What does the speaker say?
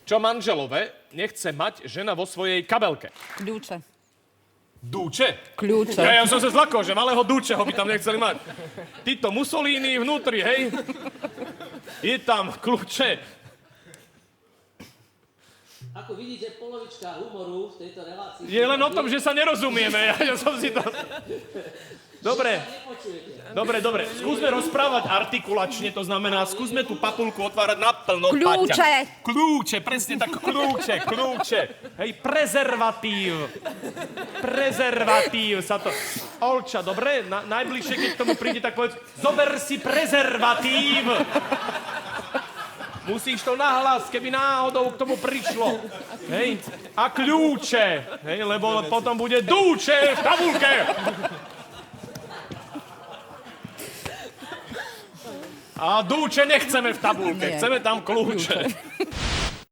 Čo manželové nechce mať žena vo svojej kabelke? Kľúče. Dúče? Kľúče. Ja som sa zlakol, že malého dúčeho by tam nechceli mať. Tito Mussolini vnútri, hej? Je tam kľúče. Ako vidíte, polovička humoru v tejto relácii... Je len o tom, že sa nerozumieme. Ja som si to... Dobre. Dobre. Skúsme rozprávať artikulačne, to znamená, skúsme tú papulku otvárať naplno. Kľúče. Paťa. Kľúče, presne tak, kľúče. Hej, prezervatív sa to... Olča, dobre? Najbližšie, keď k tomu príde, tak povedz, zober si prezervatív. Musíš to nahlas, keby náhodou k tomu prišlo. Hej, a kľúče. Hej, lebo potom bude dúče v tabulke. A dúče nechceme v tabulke, chceme tam kľúče.